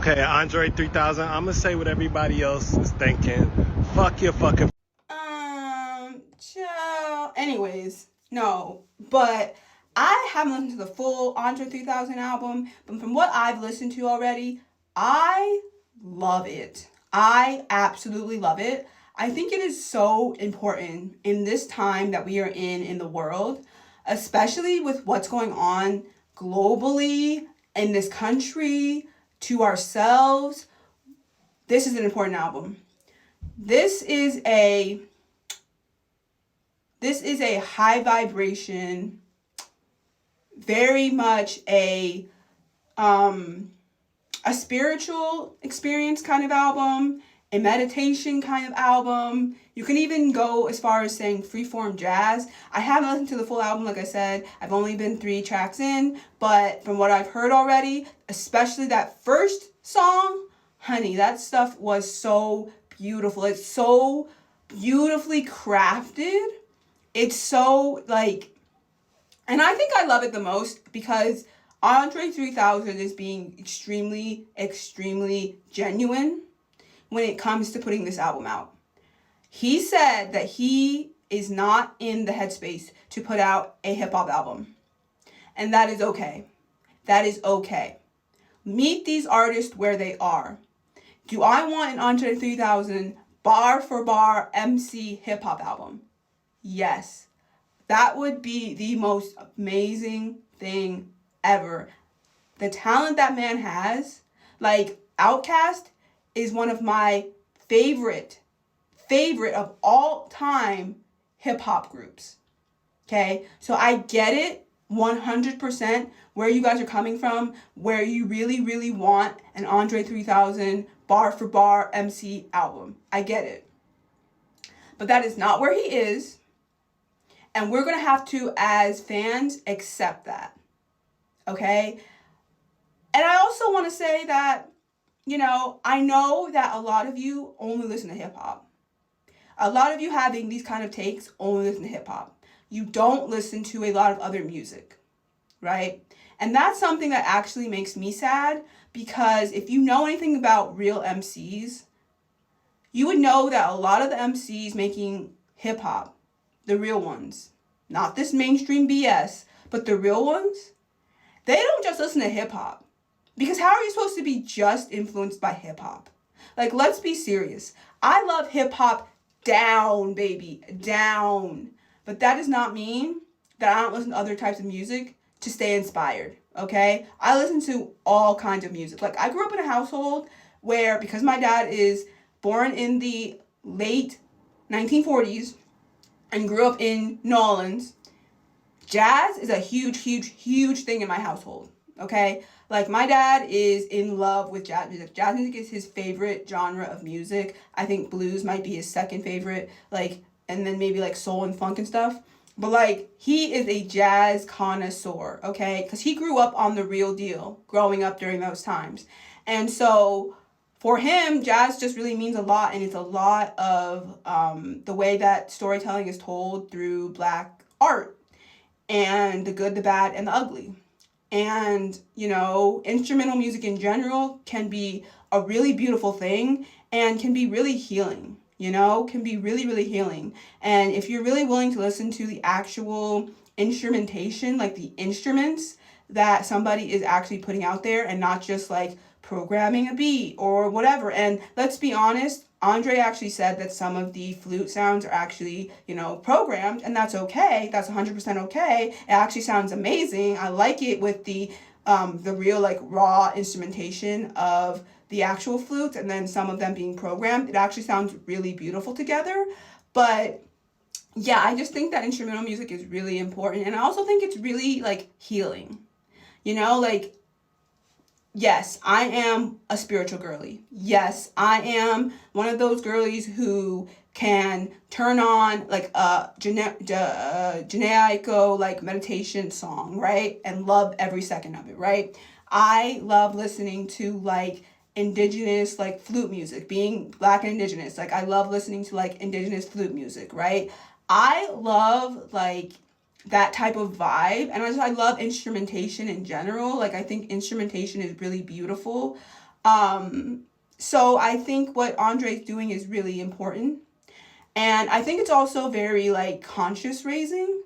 Okay, Andre 3000, I'm gonna say what everybody else is thinking. Fuck your fucking. Chill. Anyways, no, but I haven't listened to the full Andre 3000 album, but from what I've listened to already, I love it. I absolutely love it. I think it is so important in this time that we are in the world, especially with what's going on globally in this country, to ourselves. This is an important album. This is a high vibration, very much a spiritual experience kind of album, a meditation kind of album. You can even go as far as saying freeform jazz. I haven't listened to the full album, like I said. I've only been 3 tracks in, but from what I've heard already, especially that first song, honey, that stuff was so beautiful. It's so beautifully crafted. It's so like, and I think I love it the most because Andre 3000 is being extremely, extremely genuine when it comes to putting this album out. He said that he is not in the headspace to put out a hip hop album. And that is okay. That is okay. Meet these artists where they are. Do I want an Andre 3000 bar for bar MC hip hop album? Yes. That would be the most amazing thing ever. The talent that man has, like Outkast is one of my favorite of all time hip hop groups. Okay? So I get it 100% where you guys are coming from, where you really, really want an Andre 3000 bar for bar MC album. I get it. But that is not where he is. And we're going to have to, as fans, accept that. Okay? And I also want to say that, I know that a lot of you only listen to hip hop. A lot of you having these kind of takes only listen to hip hop. You don't listen to a lot of other music, right? And that's something that actually makes me sad because if you know anything about real MCs, you would know that a lot of the MCs making hip hop, the real ones, not this mainstream BS, but the real ones, they don't just listen to hip hop. Because how are you supposed to be just influenced by hip hop? Like, let's be serious. I love hip hop down, baby, down. But that does not mean that I don't listen to other types of music to stay inspired, okay? I listen to all kinds of music. Like, I grew up in a household where, because my dad is born in the late 1940s and grew up in New Orleans, jazz is a huge, huge, huge thing in my household, okay? Like, my dad is in love with jazz music. Jazz music is his favorite genre of music. I think blues might be his second favorite, like, and then maybe, like, soul and funk and stuff. But, like, he is a jazz connoisseur, okay? Because he grew up on the real deal growing up during those times. And so for him, jazz just really means a lot, and it's a lot of the way that storytelling is told through Black art, and the good, the bad, and the ugly. And, instrumental music in general can be a really beautiful thing and can be really healing, can be really, really healing. And if you're really willing to listen to the actual instrumentation, like the instruments that somebody is actually putting out there and not just like programming a beat or whatever. And let's be honest, Andre actually said that some of the flute sounds are actually, programmed, and that's okay. That's 100% okay. It actually sounds amazing. I like it with the real, like, raw instrumentation of the actual flutes, and then some of them being programmed. It actually sounds really beautiful together. But yeah, I just think that instrumental music is really important, and I also think it's really, like, healing. Like, yes, I am a spiritual girly. Yes, I am one of those girlies who can turn on like a Janaiko like meditation song, right? And love every second of it, right? I love listening to like indigenous like flute music, being Black and indigenous. Like, I love listening to like indigenous flute music, right? I love like that type of vibe, and I love instrumentation in general. Like, I think instrumentation is really beautiful. So I think what Andre's doing is really important. And I think it's also very like conscious raising,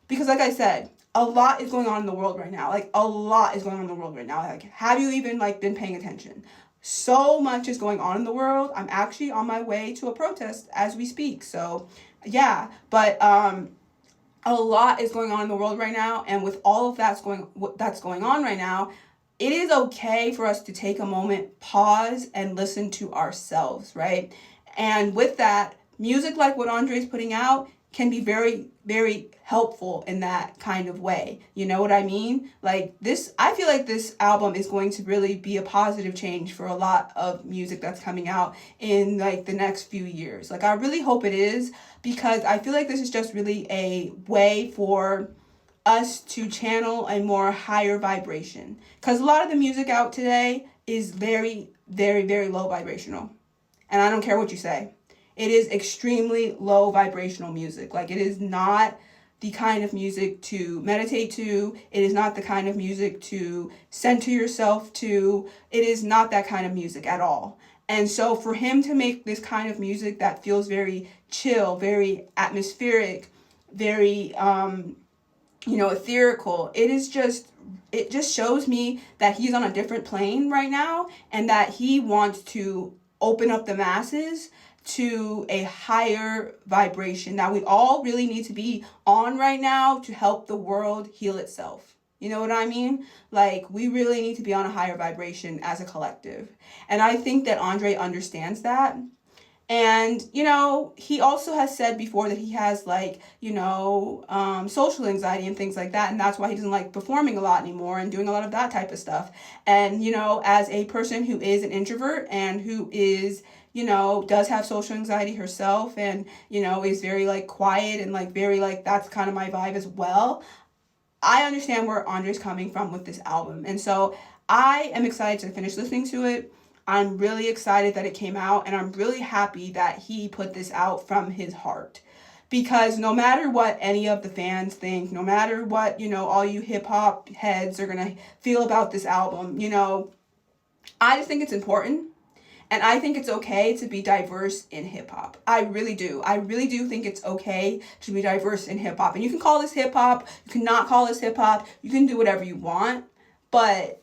because like I said, a lot is going on in the world right now. Like a lot is going on in the world right now. Like, have you even like been paying attention? So much is going on in the world. I'm actually on my way to a protest as we speak. So yeah, but a lot is going on in the world right now, and with all of that's going on right now, it is okay for us to take a moment, pause, and listen to ourselves, right? And with that, music like what Andre's putting out can be very, very helpful in that kind of way. You know what I mean? Like this, I feel like this album is going to really be a positive change for a lot of music that's coming out in like the next few years. Like I really hope it is, because I feel like this is just really a way for us to channel a more higher vibration. Because a lot of the music out today is very, very, very low vibrational. And I don't care what you say. It is extremely low vibrational music. Like it is not the kind of music to meditate to. It is not the kind of music to center yourself to. It is not that kind of music at all. And so for him to make this kind of music that feels very chill, very atmospheric, very ethereal, it just shows me that he's on a different plane right now, and that he wants to open up the masses to a higher vibration that we all really need to be on right now to help the world heal itself. You know what I mean? Like, we really need to be on a higher vibration as a collective. And I think that Andre understands that. And, he also has said before that he has, social anxiety and things like that. And that's why he doesn't like performing a lot anymore and doing a lot of that type of stuff. And, as a person who is an introvert and who is, does have social anxiety herself and, is very, quiet and, very, that's kind of my vibe as well. I understand where Andre's coming from with this album. And so I am excited to finish listening to it. I'm really excited that it came out, and I'm really happy that he put this out from his heart. Because no matter what any of the fans think, no matter what, all you hip-hop heads are going to feel about this album, I just think it's important. And I think it's okay to be diverse in hip-hop. I really do. I really do think it's okay to be diverse in hip-hop. And you can call this hip-hop. You cannot call this hip-hop. You can do whatever you want. But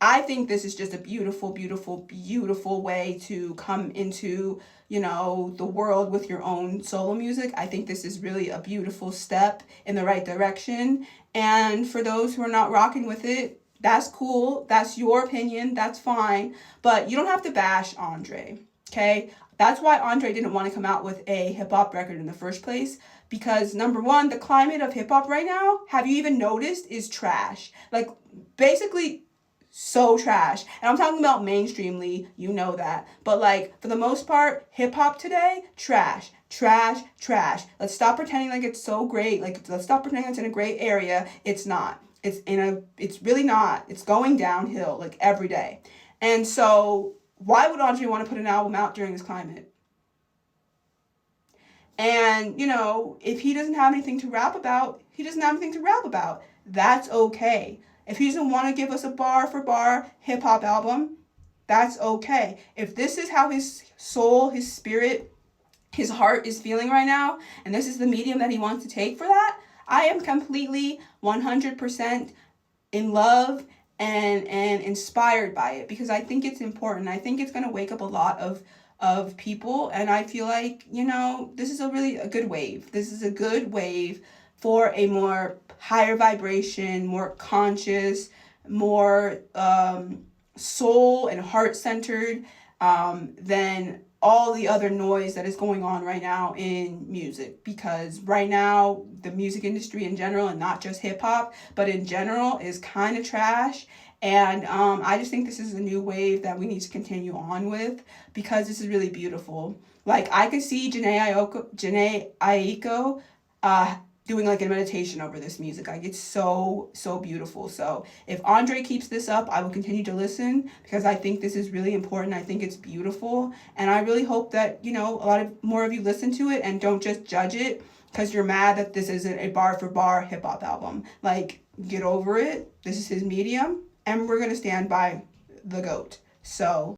I think this is just a beautiful, beautiful, beautiful way to come into, the world with your own solo music. I think this is really a beautiful step in the right direction. And for those who are not rocking with it, that's cool. That's your opinion. That's fine. But you don't have to bash Andre, okay? That's why Andre didn't want to come out with a hip-hop record in the first place. Because, number one, the climate of hip-hop right now, have you even noticed, is trash. Like, basically so trash. And I'm talking about mainstreamly, you know that. But, for the most part, hip-hop today, trash. Trash, trash. Let's stop pretending like it's so great. Let's stop pretending it's in a great area. It's not. It's really not. It's going downhill, every day. And so, why would Andre want to put an album out during this climate? And, if he doesn't have anything to rap about, he doesn't have anything to rap about. That's okay. If he doesn't want to give us a bar for bar hip-hop album, that's okay. If this is how his soul, his spirit, his heart is feeling right now, and this is the medium that he wants to take for that, I am completely 100% in love and inspired by it, because I think it's important. I think it's going to wake up a lot of people, and I feel like, this is a good wave. This is a good wave for a more higher vibration, more conscious, more soul and heart-centered than all the other noise that is going on right now in music. Because right now, the music industry in general, and not just hip-hop, but in general, is kind of trash. And I just think this is a new wave that we need to continue on with, because this is really beautiful. I could see Jhené Aiko doing a meditation over this music. It's so, so beautiful. So if Andre keeps this up, I will continue to listen, because I think this is really important. I think it's beautiful. And I really hope that, a lot of more of you listen to it and don't just judge it because you're mad that this isn't a bar for bar hip hop album. Get over it. This is his medium, and we're going to stand by the GOAT. So